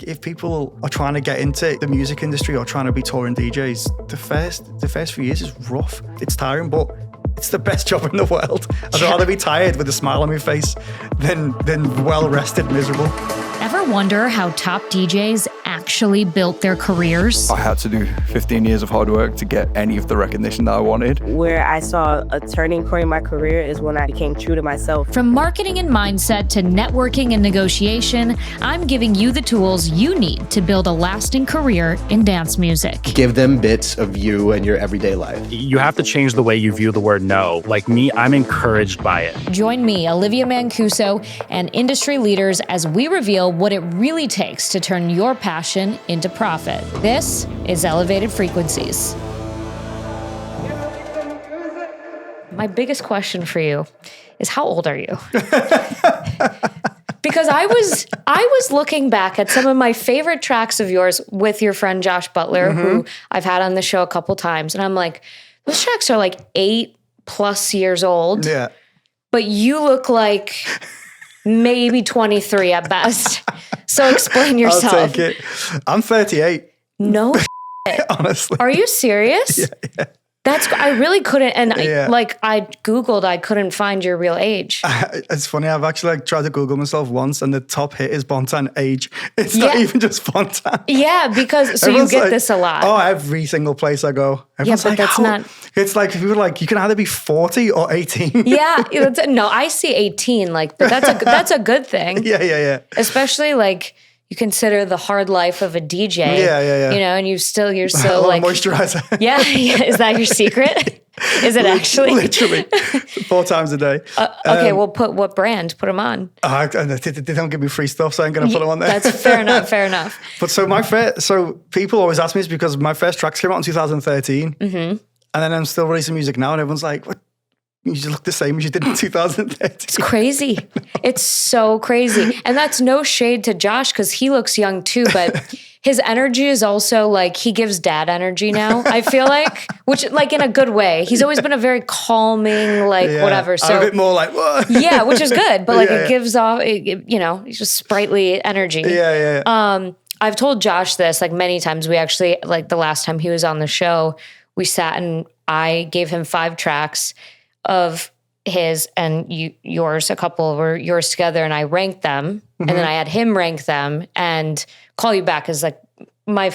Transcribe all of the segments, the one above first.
if people are trying to get into the music industry or trying to be touring DJs, the first few years is rough. It's tiring, but it's the best job in the world. I'd rather be tired with a smile on my face than well-rested, miserable. Ever wonder how top DJs actually built their careers? I had to do 15 years of hard work to get any of the recognition that I wanted. Where I saw a turning point in my career is when I became true to myself. From marketing and mindset to networking and negotiation, I'm giving you the tools you need to build a lasting career in dance music. Give them bits of you and your everyday life. You have to change the way you view the word no. Like me, I'm encouraged by it. Join me, Olivia Mancuso, and industry leaders as we reveal what it really takes to turn your passion into profit. This is Elevated Frequencies. My biggest question for you is, how old are you? Because I was looking back at some of my favorite tracks of yours with your friend Josh Butler, who I've had on the show a couple times, and I'm like, those tracks are like 8+ years old. Yeah. But you look like maybe 23 at best. So explain yourself. I'll take it. I'm 38. No Honestly. Are you serious? Yeah. I really couldn't, and Yeah. I Googled, I couldn't find your real age. It's funny, I've actually tried to Google myself once and the top hit is Bontan age. It's not even just Bontan. Yeah, because, so Everyone's you get like, this a lot. Oh, every single place I go. Everyone's but like, that's not... It's like, people are like, you can either be 40 or 18. Yeah, no, I see 18, but that's a good thing. Yeah. Especially you consider the hard life of a DJ. Yeah. You know, and you're still moisturizer. Yeah. Is that your secret? Is it actually? Literally 4 times a day. Okay, well, what brand? Put them on. They don't give me free stuff, so I ain't going to put them on there. That's fair enough. But so people always ask me, it's because my first tracks came out in 2013. Mm-hmm. And then I'm still releasing music now, and everyone's like, what? You just look the same as you did in 2013. It's crazy. It's so crazy. And that's no shade to Josh, because he looks young too, but his energy is also he gives dad energy now, I feel like, which in a good way. He's always been a very calming, whatever. So I'm a bit more what? Yeah, which is good, but it gives off, it's just sprightly energy. Yeah. I've told Josh this many times. We actually, the last time he was on the show, we sat and I gave him 5 tracks of his and yours, a couple were yours together, and I ranked them, and then I had him rank them, and Call You Back is my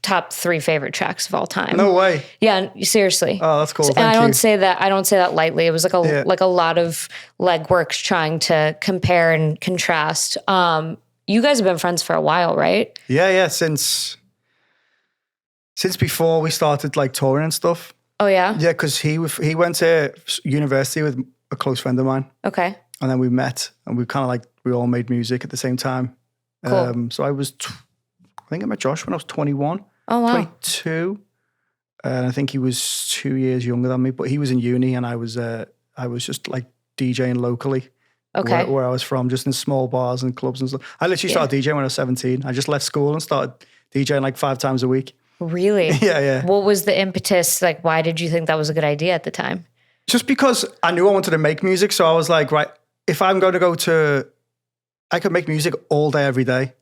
top 3 favorite tracks of all time. No way. Yeah, seriously. Oh, that's cool. And I don't say that lightly. It was a lot of legwork trying to compare and contrast. You guys have been friends for a while, right? Yeah. Since before we started touring and stuff. Oh, yeah? Yeah, because he went to university with a close friend of mine. Okay. And then we met, and we kind of we all made music at the same time. Cool. So I think I met Josh when I was 21. Oh, wow. 22. And I think he was 2 years younger than me, but he was in uni, and I was just DJing locally. Okay. Where I was from, just in small bars and clubs and stuff. I literally started DJing when I was 17. I just left school and started DJing 5 times a week. Really? Yeah. What was the impetus? Why did you think that was a good idea at the time? Just because I knew I wanted to make music. So I was like, right, if I'm going to I could make music all day, every day,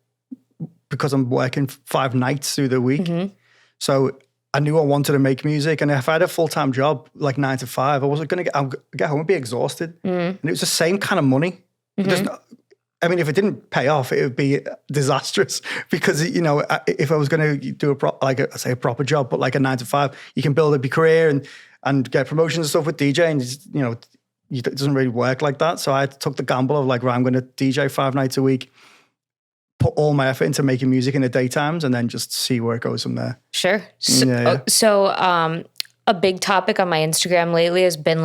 because I'm working 5 nights through the week. Mm-hmm. So I knew I wanted to make music. And if I had a full-time job, 9 to 5, I wasn't going to get home and be exhausted. Mm-hmm. And it was the same kind of money. Mm-hmm. If it didn't pay off, it would be disastrous, because, if I was going to do a proper job, but a 9 to 5, you can build up your career and get promotions and stuff with DJing. It doesn't really work like that. So I took the gamble of right, I'm going to DJ 5 nights a week, put all my effort into making music in the daytimes, and then just see where it goes from there. Sure. So a big topic on my Instagram lately has been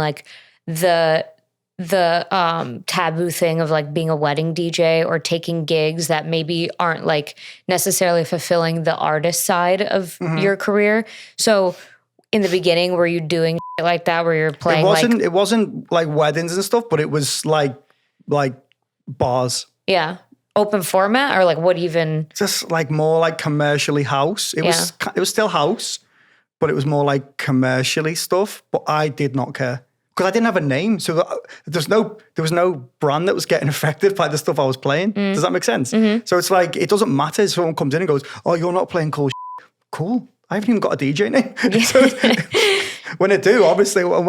the taboo thing of being a wedding DJ or taking gigs that maybe aren't necessarily fulfilling the artist side of your career. So in the beginning, were you doing shit like that where you're playing it wasn't weddings and stuff, but it was like bars. Yeah. Open format, or what even? Just more commercially house. It was still house, but it was more commercially stuff. But I did not care. because I didn't have a name. So there was no brand that was getting affected by the stuff I was playing. Does that make sense? So it's like, it doesn't matter if someone comes in and goes, oh, you're not playing cool. Cool. I haven't even got a DJ name. So when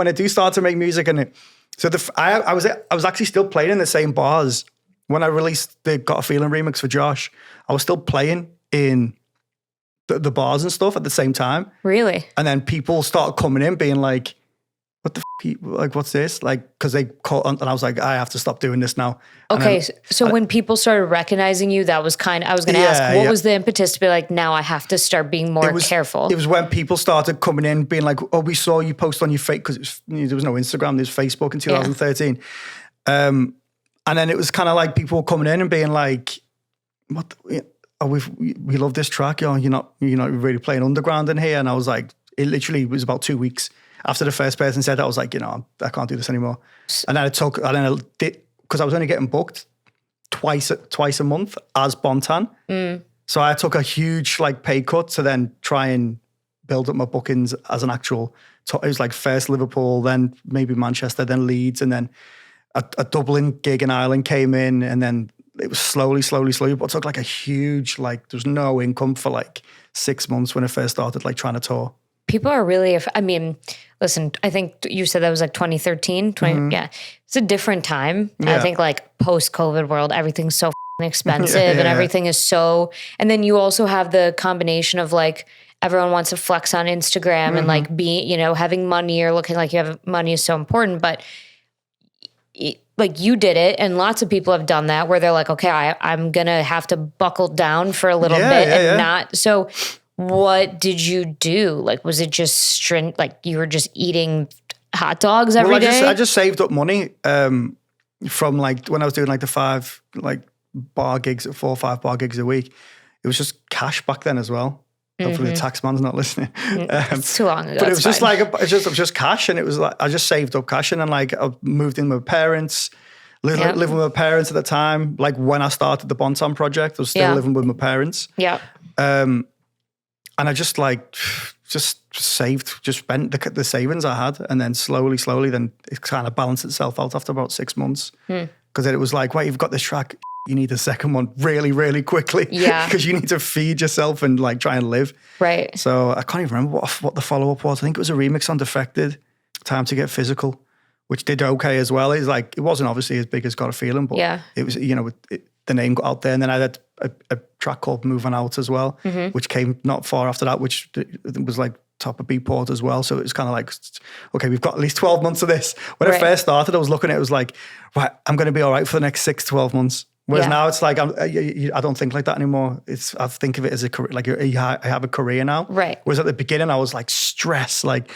I do start to make music, I was actually still playing in the same bars when I released the Got a Feeling remix for Josh. I was still playing in the bars and stuff at the same time. Really? And then people started coming in being like, what the f***, like, what's this? Like, because they caught on, and I was like, I have to stop doing this now. Okay, so when people started recognizing you, that was I was going to ask, what was the impetus to be like, now I have to start being more careful? It was when people started coming in being like, oh, we saw you post on your face, because there was no Instagram, there was Facebook in 2013. And then it was kind of like people were coming in and being like, what we love this track, you're not really playing underground in here. And I was like, it literally was about 2 weeks after the first person said that. I was like, I can't do this anymore. And then I did, because I was only getting booked twice a month as Bontan. So I took a huge like pay cut to then try and build up my bookings as an actual, it was like first Liverpool, then maybe Manchester, then Leeds, and then a Dublin gig in Ireland came in, and then it was slowly, but it took like a huge, like there was no income for like 6 months when I first started like trying to tour. People are really, I mean, listen, I think you said that was like 2013, yeah. It's a different time. Yeah. I think like post-COVID world, everything's so expensive and everything is so, and then you also have the combination of like, everyone wants to flex on Instagram and like be, having money or looking like you have money is so important, but like you did it, and lots of people have done that where they're like, okay, I'm going to have to buckle down for a little bit and not, so what did you do? Like, was it just like you were just eating hot dogs every day? I just saved up money from like when I was doing like the 4 or 5 bar gigs a week. It was just cash back then as well. Hopefully the tax man's not listening. It's too long ago. But it was just like, it was just cash, and it was like, I just saved up cash, and then like I moved in with my parents, living with my parents at the time. Like when I started the Bontan project, I was still living with my parents. Yeah. And I just saved, just spent the savings I had. And then slowly, then it kind of balanced itself out after about 6 months. Because it was like, wait, you've got this track, you need a second one really, really quickly. Yeah. Because you need to feed yourself and like try and live. Right. So I can't even remember what the follow-up was. I think it was a remix on Defected, Time to Get Physical, which did okay as well. It's like, it wasn't obviously as big as Got a Feeling, but it was, the name got out there. And then I had a track called Moving Out as well, which came not far after that, which was like top of Beatport as well. So it was kind of like, okay, we've got at least 12 months of this. When I first started, I was looking at it, was like, right, I'm going to be all right for the next 6 to 12 months. Whereas now it's like, I don't think like that anymore. I think of it as a career, like I have a career now. Right. Whereas at the beginning, I was like stressed, like,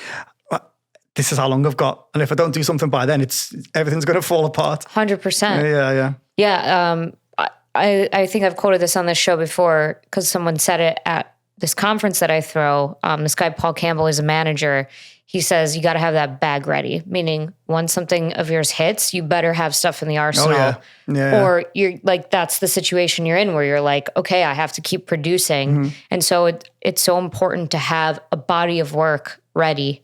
this is how long I've got. And if I don't do something by then, everything's going to fall apart. 100%. Yeah. I think I've quoted this on this show before because someone said it at this conference that I throw. This guy, Paul Campbell, is a manager. He says, you got to have that bag ready, meaning once something of yours hits, you better have stuff in the arsenal. Or you're like, that's the situation you're in where you're like, okay, I have to keep producing. And so it's so important to have a body of work ready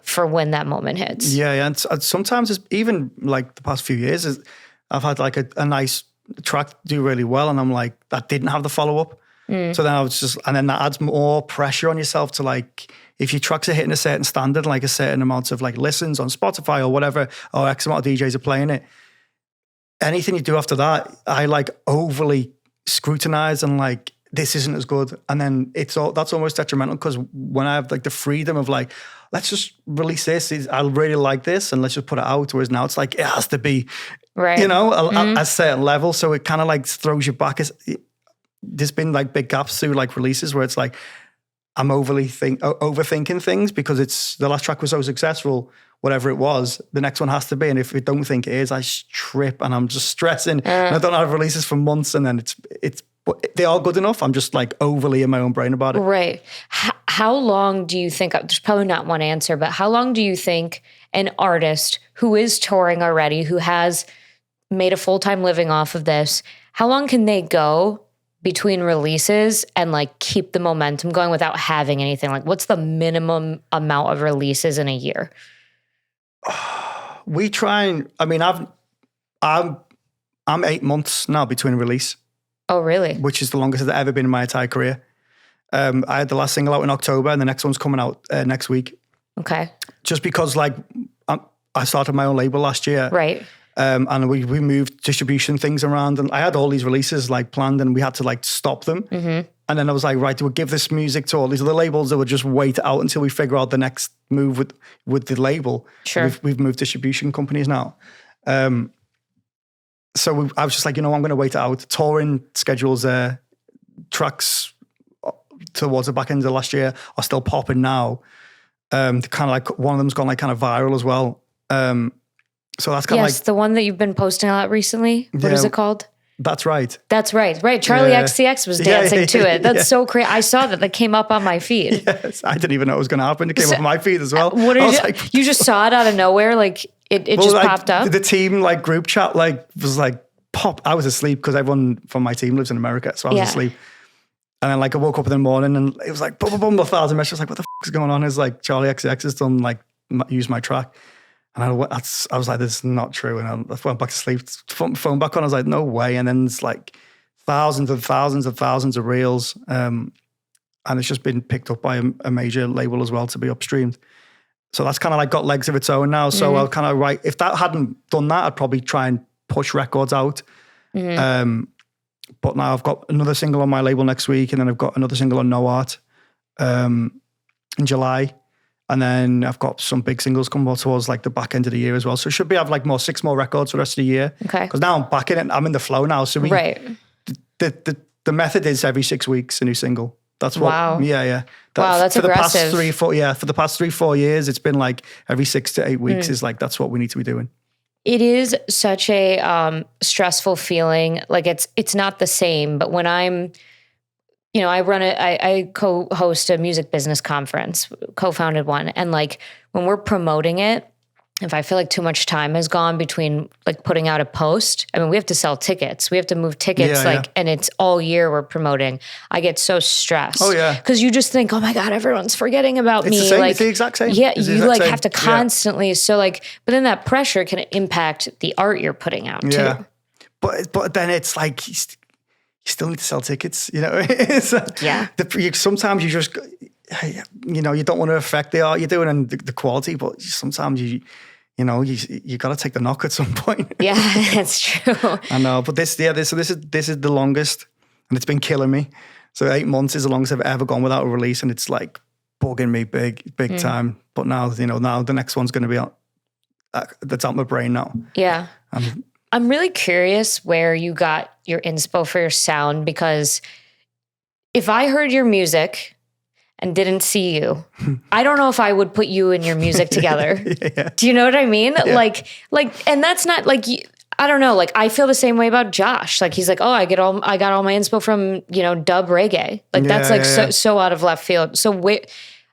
for when that moment hits. And sometimes it's even like the past few years, I've had like a nice track do really well, and I'm like, that didn't have the follow-up. So then I was just, and then that adds more pressure on yourself to like, if your tracks are hitting a certain standard, like a certain amount of like listens on Spotify or whatever, or X amount of DJs are playing it, anything you do after that, I like overly scrutinize and like, this isn't as good. And then that's almost detrimental, because when I have like the freedom of like, let's just release this, I really like this, and let's just put it out. Whereas now it's like, it has to be, right, a certain level. So it kind of like throws you back. There's been like big gaps through like releases where it's like, I'm overthinking things because the last track was so successful, whatever it was, the next one has to be. And if I don't think it is, I trip and I'm just stressing. And I don't have releases for months, and then but they are good enough. I'm just like overly in my own brain about it. Right. How long do you think, there's probably not one answer, but how long do you think an artist who is touring already, who has made a full-time living off of this, how long can they go between releases and like keep the momentum going without having anything? Like, what's the minimum amount of releases in a year? we try and, I mean, I'm 8 months now between release, Oh, really? which is the longest it's ever been in my entire career. I had the last single out in October, and the next one's coming out next week. Okay. Just because, like, I started my own label last year. Right. And we moved distribution things around, and I had all these releases like planned, and we had to like stop them. Mm-hmm. And then I was like, right, we'll give this music to all these other labels that would just wait out until we figure out the next move with the label. Sure. We've moved distribution companies now. So I was just like, I'm going to wait it out. Touring schedules, tracks towards the back end of last year are still popping now. Kind of like one of them's gone like kind of viral as well. So that's kind of like the one that you've been posting a lot recently. What is it called? That's right. That's right. Right. Charlie XCX was dancing to it. That's so crazy. I saw that came up on my feed. Yes, I didn't even know it was going to happen. It came up on my feed as well. You just saw it out of nowhere? Like it just popped up? The team like group chat was like pop. I was asleep because everyone from my team lives in America. So I was asleep. And then like I woke up in the morning and it was like boom, boom, boom, 1,000 messages. Like what the f is going on? It's like Charlie XCX has done like use my track. And I was like, this is not true. And I went back to sleep, phone back on. I was like, no way. And then it's like thousands and thousands and thousands of reels. And it's just been picked up by a major label as well to be upstreamed. So that's kind of like got legs of its own now. So I'll kind of if that hadn't done that, I'd probably try and push records out. Mm-hmm. But now I've got another single on my label next week. And then I've got another single on No Art in July. And then I've got some big singles coming out towards like the back end of the year as well. So it should be have like 6 more records for the rest of the year. Okay. Because now I'm back in it. I'm in the flow now. So the method is every 6 weeks a new single. That's what. Wow. Yeah. That's for aggressive. The past for the past 3-4 years, it's been like every 6 to 8 weeks is like that's what we need to be doing. It is such a stressful feeling. Like it's not the same. But when I'm I co-host a music business conference, co-founded one. And like when we're promoting it, if I feel like too much time has gone between like putting out a post, I mean, we have to sell tickets. We have to move tickets and it's all year we're promoting. I get so stressed. Oh yeah. Cause you just think, oh my God, everyone's forgetting about me. The same, like, it's the exact same. Yeah. You like have to constantly. So like, but then that pressure can impact the art you're putting out too. But then it's like, you still need to sell tickets, It's, sometimes you just, you don't want to affect the art you're doing and the quality, but sometimes you got to take the knock at some point. Yeah, that's true. I know, but this is the longest, and it's been killing me. So 8 months is the longest I've ever gone without a release, and it's like bugging me big time. But now, now the next one's going to be out. That's out my brain now. Yeah. I'm really curious where you got your inspo for your sound, because if I heard your music and didn't see you, I don't know if I would put you and your music together. Yeah. Do you know what I mean? Yeah. Like, and that's not like, I don't know. Like I feel the same way about Josh. Like he's like, oh, I got all my inspo from, dub reggae. Like that's like so out of left field. So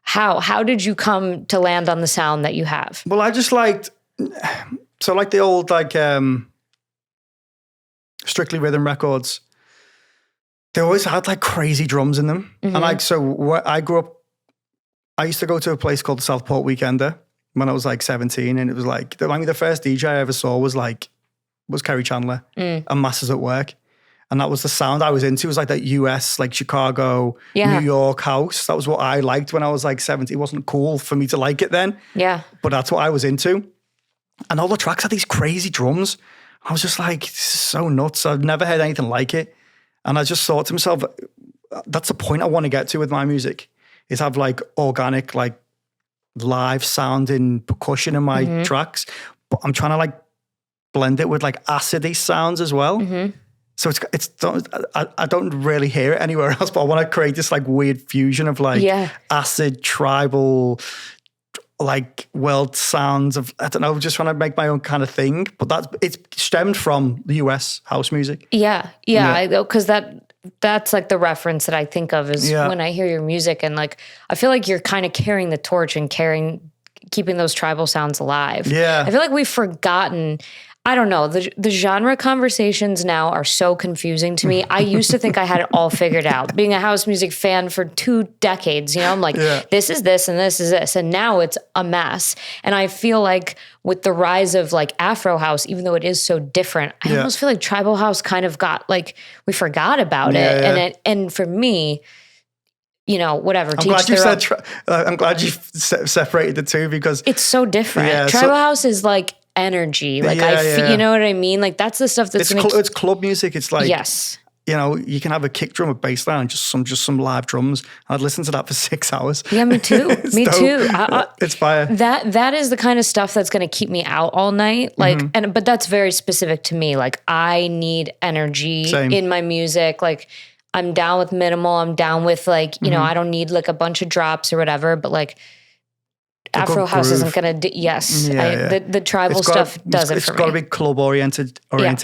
how did you come to land on the sound that you have? Well, I just liked, like the old, Strictly Rhythm records, they always had like crazy drums in them. Mm-hmm. And where I grew up, I used to go to a place called the Southport Weekender when I was like 17. And it was like, the first DJ I ever saw was Kerry Chandler and Masters at Work. And that was the sound I was into. It was like that US, like Chicago, New York house. That was what I liked when I was like 17. It wasn't cool for me to like it then. Yeah. But that's what I was into. And all the tracks had these crazy drums. I was just like, this is so nuts. I've never heard anything like it. And I just thought to myself, that's the point I want to get to with my music, is have like organic, like live sounding percussion in my tracks. But I'm trying to like blend it with like acidy sounds as well. Mm-hmm. So I don't really hear it anywhere else, but I want to create this like weird fusion of like acid, tribal, like world sounds of, I don't know, just trying to make my own kind of thing. But it's stemmed from the US house music. Yeah. Because that's like the reference that I think of is when I hear your music, and like I feel like you're kind of carrying the torch and keeping those tribal sounds alive. Yeah. I feel like we've forgotten. I don't know. The genre conversations now are so confusing to me. I used to think I had it all figured out. Being a house music fan for 2 decades, I'm like, this is this and this is this. And now it's a mess. And I feel like with the rise of like Afro house, even though it is so different, I almost feel like tribal house kind of got like, we forgot about it. And for me, whatever. I'm glad you separated the two because it's so different. Tribal house is like energy. Like you know what I mean? Like that's the stuff that's it's club music. It's like, yes. You can have a kick drum, a bass line, and just some live drums. I'd listen to that for 6 hours. Yeah, me too. Me too. It's fire. That is the kind of stuff that's going to keep me out all night. Like, but that's very specific to me. Like I need energy in my music. Like I'm down with minimal. I'm down with like, I don't need like a bunch of drops or whatever, but like Afro house isn't going to do, the tribal stuff does it for me. It's got to be club orientated. I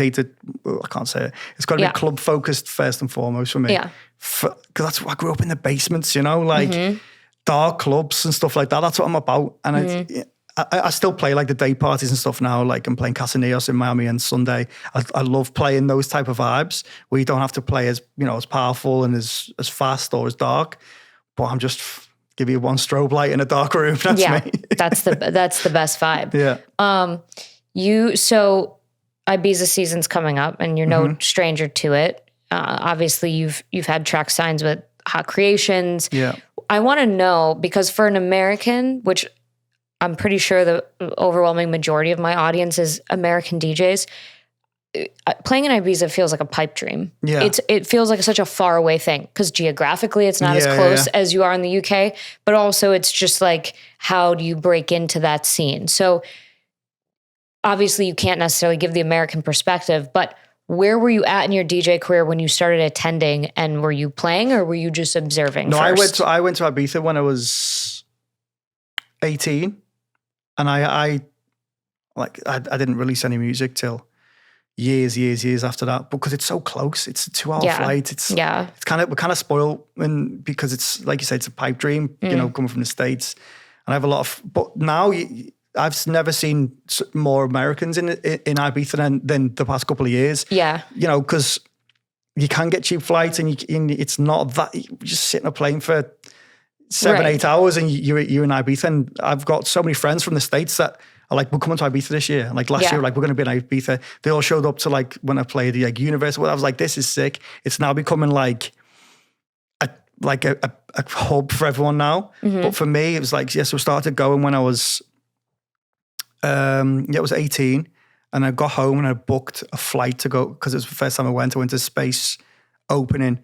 can't say it. It's got to be club focused first and foremost for me. Yeah. Because that's what I grew up in the basements, like dark clubs and stuff like that. That's what I'm about. And I still play like the day parties and stuff now. Like I'm playing Casamigos in Miami on Sunday. I love playing those type of vibes where you don't have to play as, as powerful and as fast or as dark, but I'm just... give you one strobe light in a dark room. That's me. that's the best vibe. Yeah. So Ibiza season's coming up and you're no stranger to it. Obviously you've had track signs with Hot Creations. Yeah. I want to know, because for an American, which I'm pretty sure the overwhelming majority of my audience is American DJs, playing in Ibiza feels like a pipe dream. Yeah. It feels like such a far away thing because geographically it's not as close as you are in the UK, but also it's just like, how do you break into that scene? So obviously you can't necessarily give the American perspective, but where were you at in your DJ career when you started attending, and were you playing or were you just observing first? I went to Ibiza when I was 18 and I didn't release any music till years after that, because it's so close. It's a 2-hour flight. We're kind of spoiled, and because it's like you said, it's a pipe dream. Coming from the States, and I have a lot of. But now I've never seen more Americans in Ibiza than the past couple of years. Yeah, because you can get cheap flights, and it's not that you're just sitting on a plane for 7-8 hours, and you're in Ibiza. And I've got so many friends from the States that are like, we're coming to Ibiza this year. Like last year, like we're going to be in Ibiza. They all showed up to like when I played the Universal. I was like, this is sick. It's now becoming like a hub for everyone now. But for me, it was like, we started going when I was, it was 18, and I got home and I booked a flight to go, because it was the first time I went to Space opening.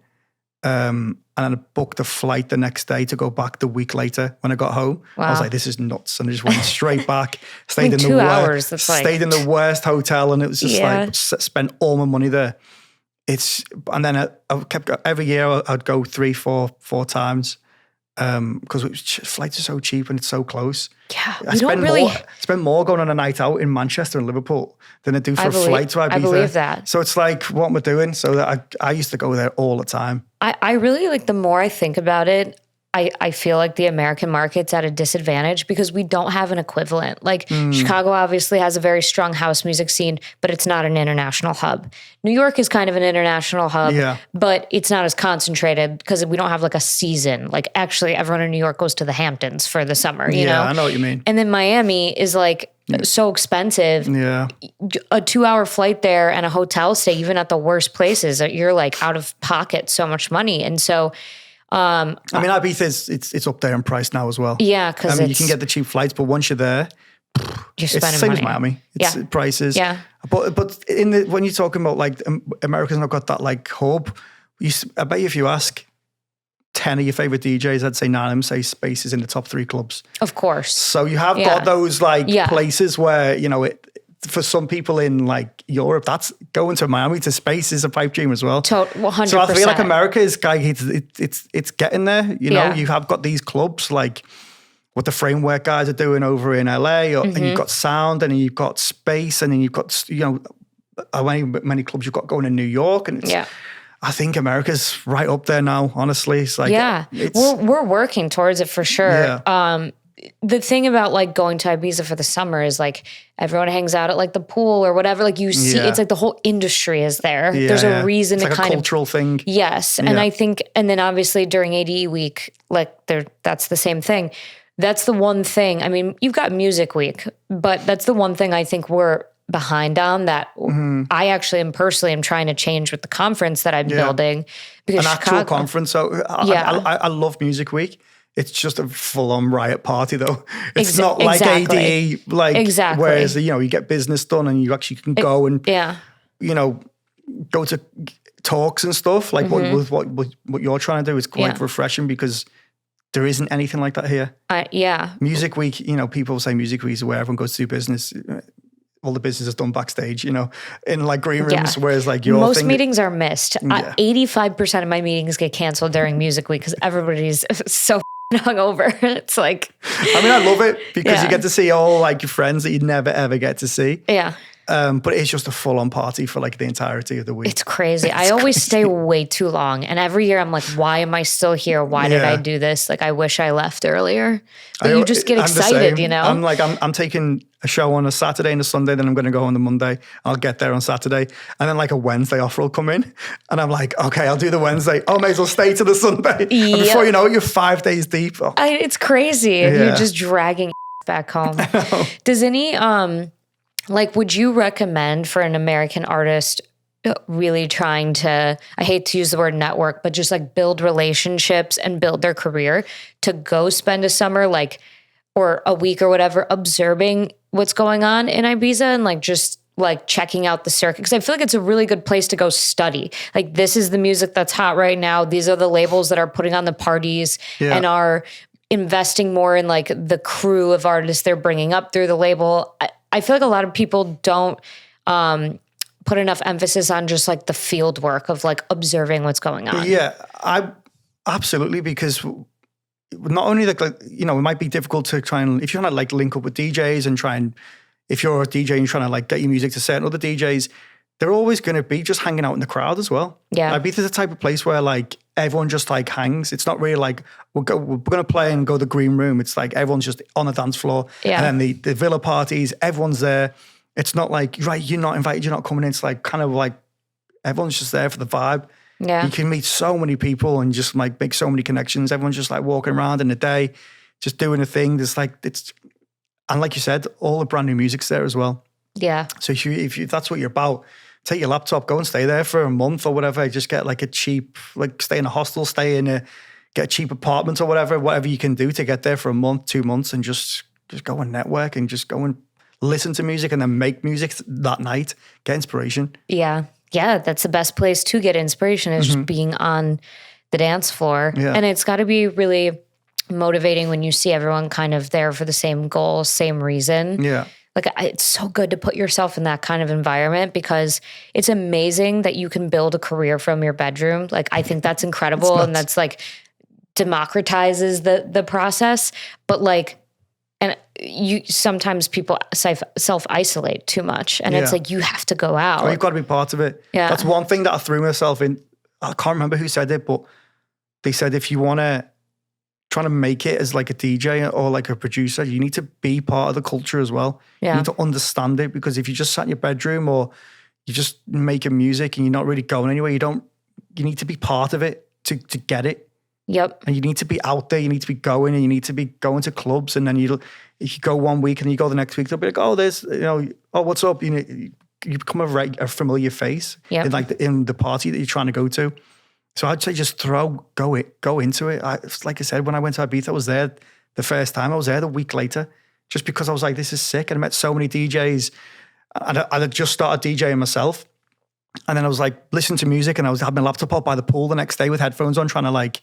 And I booked a flight the next day to go back the week later when I got home. Wow. I was like, this is nuts. And I just went straight back, stayed in in the worst hotel. And it was just like, spent all my money there. And then I kept, every year I'd go 3-4 times. Because flights are so cheap and it's so close. Yeah, I spend more going on a night out in Manchester and Liverpool than I do for a flight to Ibiza. I believe that. So it's like, what am I doing? So that I used to go there all the time. I really like, the more I think about it, I feel like the American market's at a disadvantage because we don't have an equivalent. Like Chicago obviously has a very strong house music scene, but it's not an international hub. New York is kind of an international hub, but it's not as concentrated because we don't have like a season. Like actually everyone in New York goes to the Hamptons for the summer, you know? I know what you mean. And then Miami is like so expensive. Yeah. A 2-hour flight there and a hotel stay, even at the worst places, you're like out of pocket so much money. And so I mean, Ibiza it's up there in price now as well. Yeah, because you can get the cheap flights, but once you're there, you're spending it's the same money. as Miami. It's prices. Yeah, but when you're talking about like Americans have got that like hub, I bet you if you ask 10 of your favorite DJs, I'd say 9 of them say Space is in the top 3 clubs. Of course. So you have got those like places where for some people in like Europe, that's going to Miami to Space is a pipe dream as well. 100%. So I feel like America is it's getting there. You have got these clubs like what the Framework guys are doing over in LA, and you've got Sound, and you've got Space, and then you've got how many clubs you've got going in New York, and I think America's right up there now. Honestly, it's like we're working towards it for sure. Yeah. the thing about like going to Ibiza for the summer is like everyone hangs out at like the pool or whatever. Like you see, it's like the whole industry is there. There's a reason it's to like kind a cultural thing. Yes. And I think, and then obviously during ADE week, like that's the same thing. That's the one thing. I mean, you've got Music Week, but that's the one thing I think we're behind on that I actually am trying to change with the conference that I'm building. Because an actual conference. So I love Music Week. It's just a full-on riot party, though. It's not like ADE, whereas you get business done and you actually can go and go to talks and stuff. Like what you're trying to do is quite refreshing because there isn't anything like that here. Music Week, people say Music Week is where everyone goes to do business. All the business is done backstage, in like green rooms, whereas like most meetings are missed. 85% of my meetings get canceled during Music Week because everybody's so hungover. It's like, I mean, I love it because you get to see all like your friends that you'd never ever get to see. Yeah. But it's just a full-on party for like the entirety of the week. It's crazy. I always stay way too long. And every year I'm like, why am I still here? Why did I do this? Like, I wish I left earlier. But you just get excited, I'm like, I'm taking a show on a Saturday and a Sunday, then I'm going to go on the Monday. I'll get there on Saturday. And then like a Wednesday offer will come in. And I'm like, okay, I'll do the Wednesday. Oh, may as well stay to the Sunday. And before you know it, you're 5 days deep. It's crazy. You're just dragging back home. Does any... would you recommend for an American artist really trying to, I hate to use the word network, but just like build relationships and build their career to go spend a summer or a week or whatever observing what's going on in Ibiza and like just like checking out the circuit? Because I feel like it's a really good place to go study. Like this is the music that's hot right now. These are the labels that are putting on the parties and are investing more in like the crew of artists they're bringing up through the label. I feel like a lot of people don't put enough emphasis on just like the field work of like observing what's going on. Yeah, I absolutely, because not only like it might be difficult to try and, if you're trying to like link up with DJs and try and, if you're a DJ and you're trying to like get your music to certain other DJs, they're always going to be just hanging out in the crowd as well. Yeah. Ibiza is the type of place where like everyone just like hangs. It's not really like we're going to play and go to the green room. It's like everyone's just on the dance floor. Yeah. And then the villa parties, everyone's there. It's not like, right, you're not invited, you're not coming in. It's like kind of like everyone's just there for the vibe. Yeah. You can meet so many people and just like make so many connections. Everyone's just like walking around in the day, just doing a thing. There's like, and like you said, all the brand new music's there as well. Yeah. So if that's what you're about, take your laptop, go and stay there for a month or whatever. Just get like a cheap, like stay in a hostel, get a cheap apartment or whatever you can do to get there for a month, 2 months, and just go and network and just go and listen to music and then make music that night, get inspiration. Yeah. Yeah. That's the best place to get inspiration is just being on the dance floor. Yeah. And it's got to be really motivating when you see everyone kind of there for the same goal, same reason. Yeah. Like, it's so good to put yourself in that kind of environment because it's amazing that you can build a career from your bedroom. Like, I think that's incredible. And that's like democratizes the process. But like, and sometimes people self-isolate too much. And it's like, you have to go out. Oh, you've got to be part of it. Yeah. That's one thing that I threw myself in. I can't remember who said it, but they said, if you want to trying to make it as like a DJ or like a producer, you need to be part of the culture as well. Yeah. You need to understand it, because if you just sat in your bedroom or you're just making music and you're not really going anywhere, you need to be part of it to get it. Yep. And you need to be out there, you need to be going, and you need to be going to clubs. And then if you go 1 week and you go the next week, they'll be like, oh, there's, oh, what's up? You become a familiar face in the party that you're trying to go to. So I'd say just go into it. Like I said, when I went to Ibiza, I was there the first time. I was there the week later, just because I was like, this is sick. And I met so many DJs. And I had just started DJing myself. And then I was like, listening to music, and I had my laptop up by the pool the next day with headphones on, trying to like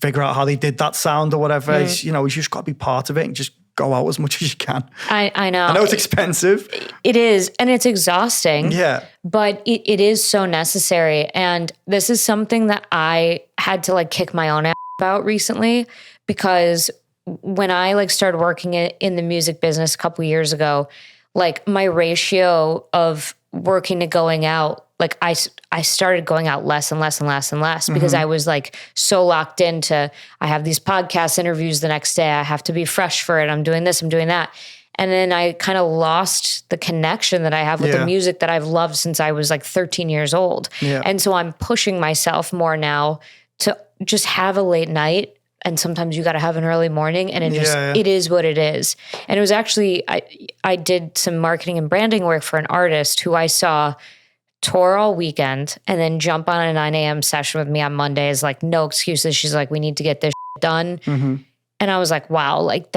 figure out how they did that sound or whatever. You just got to be part of it and just go out as much as you can. I know. I know it's expensive. It is. And it's exhausting. Yeah. But it is so necessary. And this is something that I had to like kick my own ass about recently, because when I like started working in the music business a couple years ago, like my ratio of working to going out like I started going out less and less and less and less because I was like so locked into, I have these podcast interviews the next day. I have to be fresh for it. I'm doing this, I'm doing that. And then I kind of lost the connection that I have with the music that I've loved since I was like 13 years old. Yeah. And so I'm pushing myself more now to just have a late night. And sometimes you got to have an early morning, and it is what it is. And it was actually, I did some marketing and branding work for an artist who I saw tour all weekend and then jump on a 9 a.m. session with me on Mondays, like no excuses. She's like, we need to get this done. And I was like, wow, like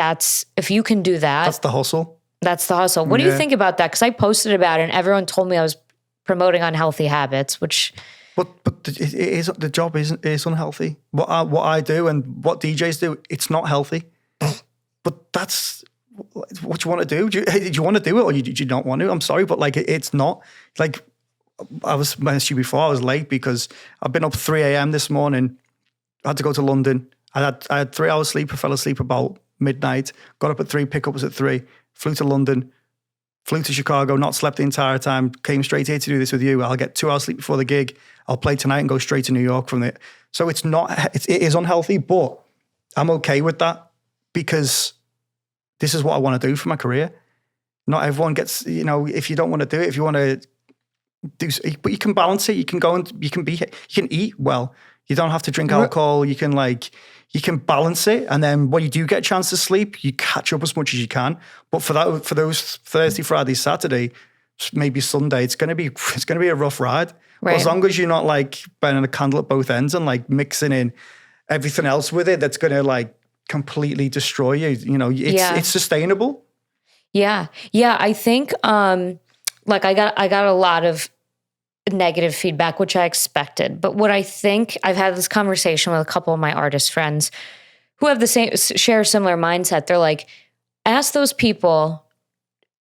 if you can do that. That's the hustle. That's the hustle. What do you think about that? Because I posted about it and everyone told me I was promoting unhealthy habits, which... But the job is unhealthy. What I do and what DJs do, it's not healthy. But that's what you want to do. Do you want to do it or do you not want to? I'm sorry, but like it's not. Like I was mentioned before, I was late because I've been up 3 a.m. this morning. I had to go to London. I had 3 hours sleep. I fell asleep about midnight. Got up at 3, pick up was at 3. Flew to London. Flew to Chicago, not slept the entire time, came straight here to do this with you. I'll get 2 hours sleep before the gig. I'll play tonight and go straight to New York from it. So it is unhealthy, but I'm okay with that because this is what I want to do for my career. Not everyone gets, if you don't want to do it, if you want to do, but you can balance it. You can go and you can eat well. You don't have to drink alcohol. You can balance it. And then when you do get a chance to sleep, you catch up as much as you can. But for those Thursday, Friday, Saturday, maybe Sunday, it's going to be a rough ride. Right. But as long as you're not like burning a candle at both ends and like mixing in everything else with it, that's going to like completely destroy you. It's sustainable. Yeah. Yeah. I think, like I got a lot of negative feedback, which I expected. But what I think, I've had this conversation with a couple of my artist friends who have share a similar mindset. They're like, ask those people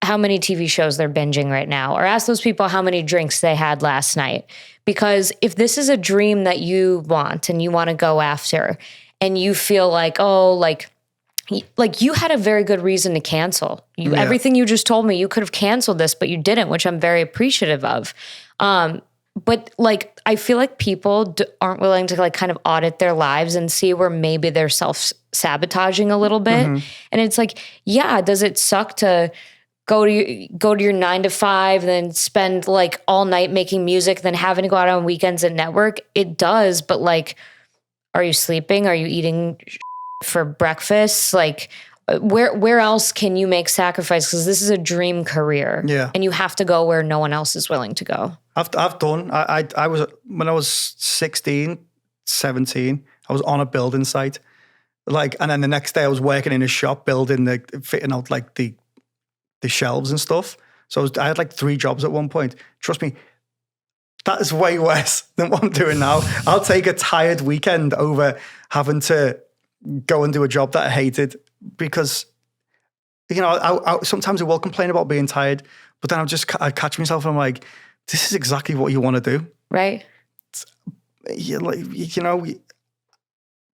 how many TV shows they're binging right now, or ask those people how many drinks they had last night. Because if this is a dream that you want and you want to go after, and you feel like, oh, like you had a very good reason to cancel. Everything you just told me, you could have canceled this, but you didn't, which I'm very appreciative of. But like, I feel like people aren't willing to like kind of audit their lives and see where maybe they're self-sabotaging a little bit. And it's like, yeah, does it suck to go to your 9 to 5, then spend like all night making music, then having to go out on weekends and network? It does, but like, are you sleeping? Are you eating for breakfast? Like, where else can you make sacrifice? Because this is a dream career, and you have to go where no one else is willing to go. I've done. I was, when I was 16, 17, I was on a building site, like, and then the next day I was working in a shop fitting out like the shelves and stuff. So I had like 3 jobs at one point. Trust me, that is way worse than what I'm doing now. I'll take a tired weekend over having to go and do a job that I hated, because, I sometimes I will complain about being tired, but then I catch myself and I'm like, this is exactly what you want to do. Right.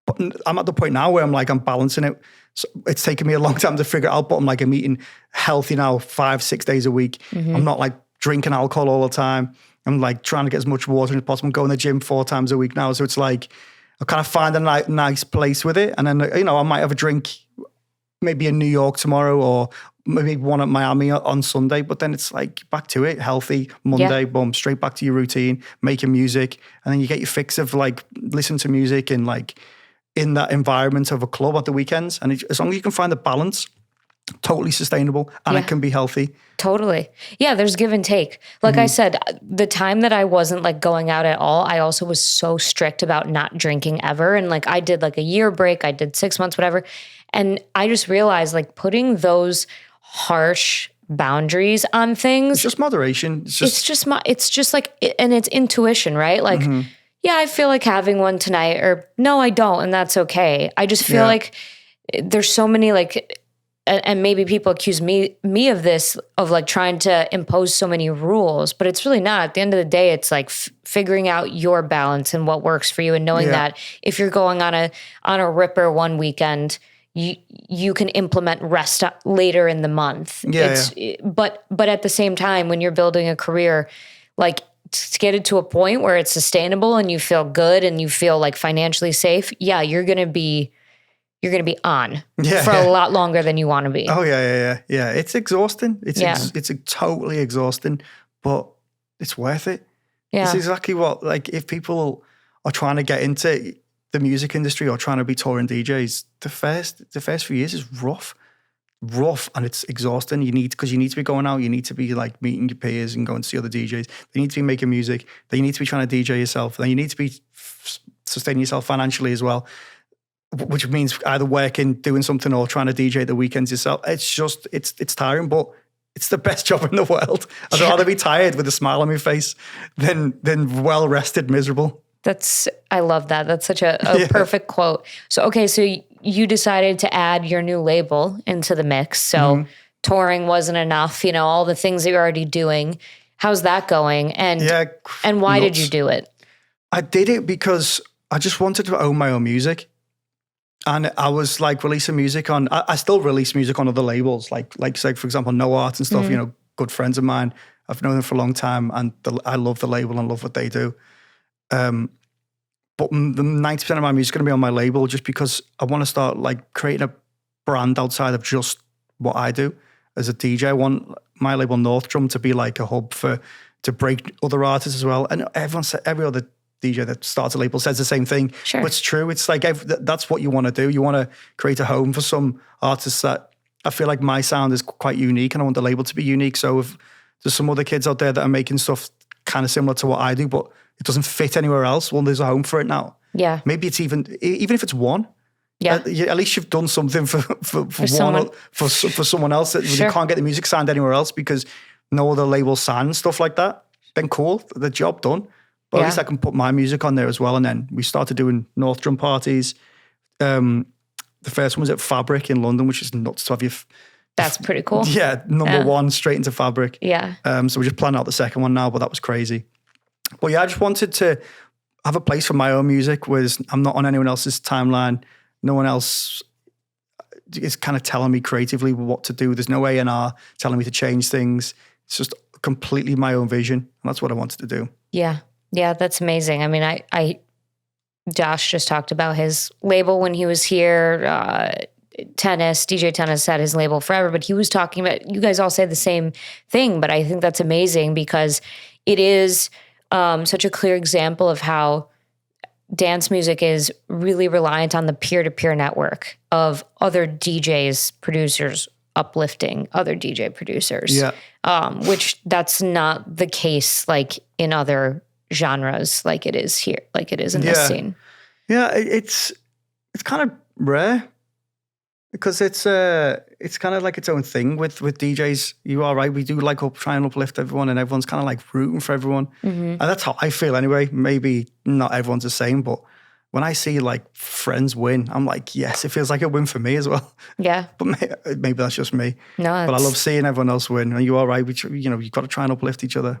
But I'm at the point now where I'm like, I'm balancing it. So it's taken me a long time to figure it out, but I'm like, I'm eating healthy now 5-6 days a week. I'm not like drinking alcohol all the time. I'm like trying to get as much water as possible. I'm going to the gym 4 times a week now. So it's like, I kind of find a nice place with it. And then, I might have a drink maybe in New York tomorrow, or maybe one at Miami on Sunday. But then it's like back to it, healthy Monday, boom, straight back to your routine, making music. And then you get your fix of like listen to music and like in that environment of a club at the weekends. And as long as you can find the balance, totally sustainable, and it can be healthy. Totally. Yeah, there's give and take. Like I said, the time that I wasn't like going out at all, I also was so strict about not drinking ever. And like I did like a year break, I did 6 months, whatever. And I just realized like putting those harsh boundaries on things. It's just moderation. It's just like, and it's intuition, right? Like, yeah, I feel like having one tonight, or no, I don't. And that's okay. I just feel like there's so many like, and maybe people accuse me of this, of like trying to impose so many rules, but it's really not. At the end of the day, it's like figuring out your balance and what works for you, and knowing that if you're going on a ripper one weekend, you can implement rest later in the month. But at the same time, when you're building a career, like to get it to a point where it's sustainable and you feel good and you feel like financially safe, yeah, you're gonna be on for a lot longer than you want to be. Oh yeah. It's exhausting. It's totally exhausting, but it's worth it. Yeah. It's exactly what, like, if people are trying to get into the music industry or trying to be touring DJs, the first few years is rough, and it's exhausting. You need to be going out. You need to be like meeting your peers and going to see other DJs. They need to be making music. Then you need to be trying to DJ yourself. Then you need to be sustaining yourself financially as well, which means either working, doing something, or trying to DJ at the weekends yourself. It's just, it's tiring, but it's the best job in the world. I'd rather be tired with a smile on my face than well rested, miserable. I love that. That's such a perfect quote. So you decided to add your new label into the mix. So touring wasn't enough, all the things that you're already doing. How's that going? And why did you do it? I did it because I just wanted to own my own music. And I was like releasing music on, I still release music on other labels, like say, for example, No Art and stuff, good friends of mine. I've known them for a long time, and I love the label and love what they do. But the 90% of my music is going to be on my label, just because I want to start like creating a brand outside of just what I do as a DJ. I want my label North Drum to be like a hub to break other artists as well. And every other DJ that starts a label says the same thing. Sure. But it's true. It's like that's what you want to do. You want to create a home for some artists that I feel like my sound is quite unique, and I want the label to be unique. So if there's some other kids out there that are making stuff kind of similar to what I do, but it doesn't fit anywhere else, well, there's a home for it now. Yeah. Maybe it's even if it's one. Yeah. At least you've done something for someone else that you can't get the music signed anywhere else because no other label signs stuff like that. Then cool, the job done. But at least I can put my music on there as well. And then we started doing North Drum parties. The first one was at Fabrik in London, which is nuts to have you. That's pretty cool. Yeah, number one straight into Fabrik. Yeah. So we're just planning out the second one now, but that was crazy. But yeah, I just wanted to have a place for my own music, whereas I'm not on anyone else's timeline. No one else is kind of telling me creatively what to do. There's no A&R telling me to change things. It's just completely my own vision. And that's what I wanted to do. Yeah. Yeah, that's amazing. I mean, Josh just talked about his label when he was here. DJ Tennis had his label forever, but he was talking about, you guys all say the same thing, but I think that's amazing because it is such a clear example of how dance music is really reliant on the peer-to-peer network of other DJs, producers, uplifting other DJ producers. Yeah. Which that's not the case like in other genres like it is here, like it is in this scene. Yeah, it's kind of rare because it's kind of like its own thing with DJs. You are right, we do like try and uplift everyone, and everyone's kind of like rooting for everyone. And that's how I feel anyway. Maybe not everyone's the same, but when I see like friends win, I'm like, yes, it feels like a win for me as well. Yeah. But maybe that's just me. No, but I love seeing everyone else win. And you are right, you've got to try and uplift each other.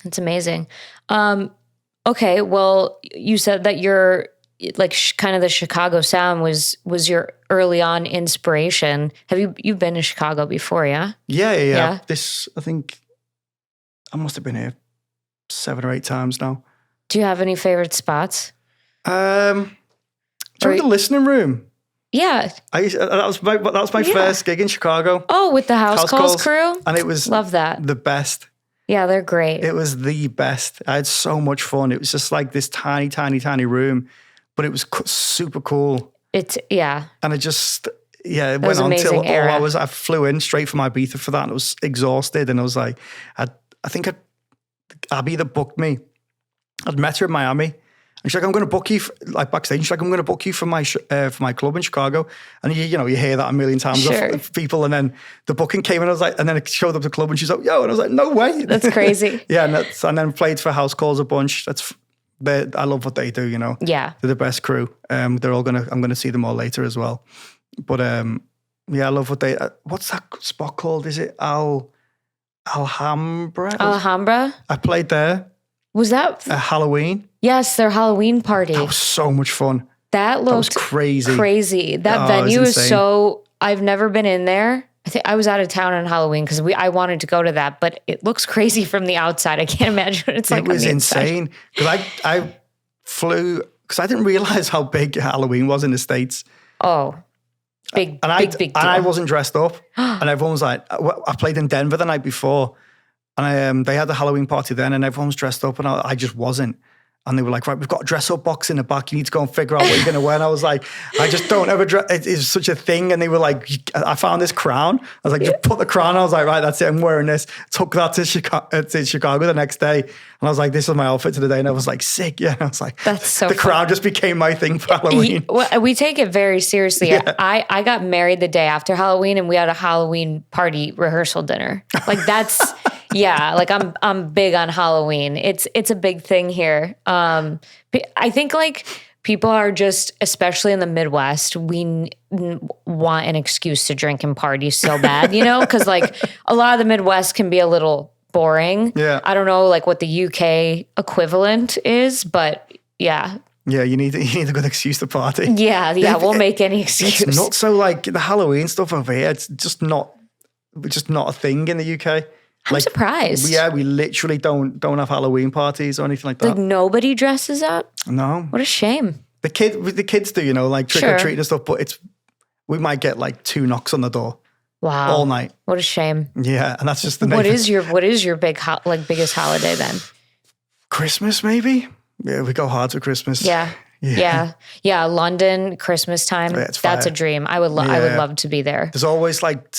It's amazing. Okay, well, you said that you're like kind of the Chicago sound was your early on inspiration. Have you've been to Chicago before? Yeah. Yeah. I think I must have been here 7 or 8 times now. Do you have any favorite spots? The listening room. Yeah. That was my first gig in Chicago. Oh, with the House Calls crew? And it was love that. The best. Yeah, they're great. It was the best. I had so much fun. It was just like this tiny, tiny, tiny room, but it was super cool. And it just, it went on till all hours. I flew in straight from Ibiza for that, and I was exhausted. And I was like, I think Abby that booked me, I'd met her in Miami. And she's like, I'm going to book you, backstage. She's like, I'm going to book you for my club in Chicago. And you hear that a million times off people. And then the booking came, and I was like, and then it showed up the club, and she's like, yo, and I was like, no way. That's crazy. And then played for House Calls a bunch. I love what they do, Yeah. They're the best crew. I'm going to see them all later as well. But I love what what's that spot called? Is it Alhambra? Alhambra? I played there. Was that Halloween? Yes, their Halloween party. That was so much fun. That was crazy. That venue is so, I've never been in there. I think I was out of town on Halloween because I wanted to go to that, but it looks crazy from the outside. I can't imagine what it's like. It was on the inside. insane because I flew because I didn't realize how big Halloween was in the States. Oh, big deal. And I wasn't dressed up, and everyone was like, I played in Denver the night before, and they had the Halloween party then, and everyone was dressed up, and I just wasn't. And they were like, right, we've got a dress-up box in the back. You need to go and figure out what you're going to wear. And I was like, I just don't ever dress. It's such a thing. And they were like, I found this crown. I was like, just put the crown. I was like, right, that's it. I'm wearing this. Took that to Chicago the next day. And I was like, this is my outfit to the day. And I was like, sick. Yeah. And I was like, that's so the crown just became my thing for Halloween. We take it very seriously. Yeah. I got married the day after Halloween, and we had a Halloween party rehearsal dinner. Like that's... Yeah, like I'm big on Halloween. It's a big thing here. I think like people are just, especially in the Midwest, we want an excuse to drink and party so bad, you know? Because like a lot of the Midwest can be a little boring. Yeah. I don't know like what the UK equivalent is, but yeah. Yeah, you need a good excuse to party. Yeah, we'll make any excuse. It's not so like the Halloween stuff over here. It's just not a thing in the UK. I'm surprised. Yeah, we literally don't have Halloween parties or anything like that. Like nobody dresses up? No. What a shame. The kids do, you know, like trick or treat and stuff, but we might get like 2 knocks on the door. Wow. All night. What a shame. Yeah, and that's just the What is your biggest holiday then? Christmas maybe? Yeah, we go hard for Christmas. Yeah. London Christmas time. Yeah, it's that's fire. a dream. I would love to be there. There's always like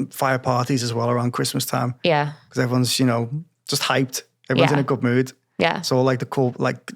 fire parties as well around Christmas time. Yeah. Because everyone's, you know, just hyped. Everyone's in a good mood. Yeah. So like all like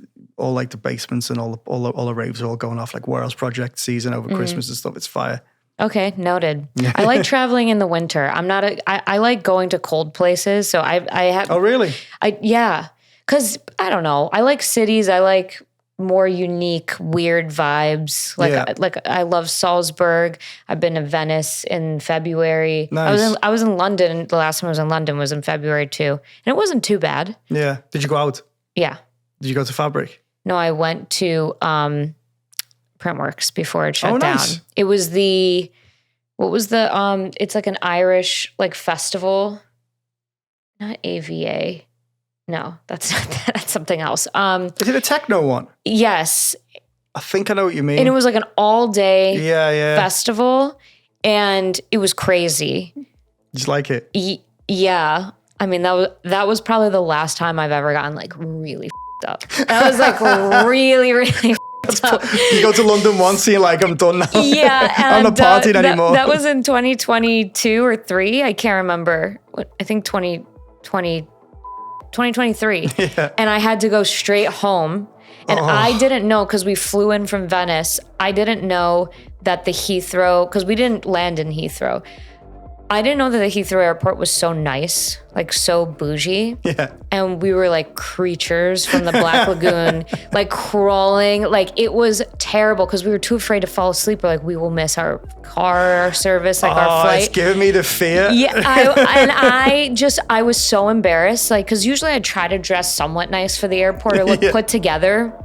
the basements and all the raves are all going off like Warehouse Project season over Christmas and stuff. It's fire. Okay, noted. I like traveling in the winter. I like going to cold places. So I have. Oh really? Because I don't know. I like cities. I like more unique, weird vibes. Like I love Salzburg. I've been to Venice in February. Nice. I was in London. The last time I was in London was in February too, and it wasn't too bad. Yeah. Did you go out? Yeah. Did you go to Fabrik? No, I went to Printworks before it shut down. Nice. It was it's like an Irish like festival. Not AVA. No, that's something else. Is it a techno one? Yes. I think I know what you mean. And it was like an all-day festival, and it was crazy. Just like it. Yeah. I mean, that was probably the last time I've ever gotten like really f***ed up. That was like really, really f***ed up. You go to London once and you're like, I'm done now. Yeah. I'm not partying anymore. That was in 2022 or 3. I can't remember. I think 2023. Yeah. And I had to go straight home. And I didn't know, because we flew in from Venice, I didn't know that the Heathrow, because we didn't land in Heathrow. I didn't know that the Heathrow airport was so nice, like so bougie. Yeah. And we were like creatures from the Black Lagoon, like crawling. Like it was terrible because we were too afraid to fall asleep. We're like, we will miss our car service, like our flight. It's giving me the fear. Yeah. I was so embarrassed. Like, because usually I try to dress somewhat nice for the airport or look put together.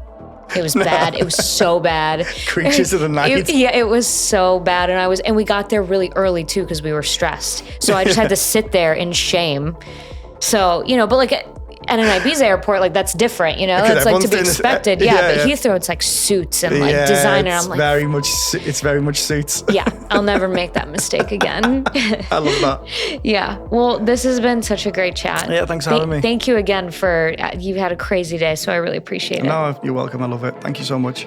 It was bad. It was so bad. Creatures of the night. It was so bad. And we got there really early too because we were stressed. So I just had to sit there in shame. So, you know, but like at an Ibiza airport, like that's different, you know? It's like to be expected. But Heathrow, it's like suits and like designer. I'm like, it's very much suits. Yeah, I'll never make that mistake again. I love that. Yeah. Well, this has been such a great chat. Yeah, thanks for having me. Thank you again you've had a crazy day, so I really appreciate it. No, you're welcome. I love it. Thank you so much.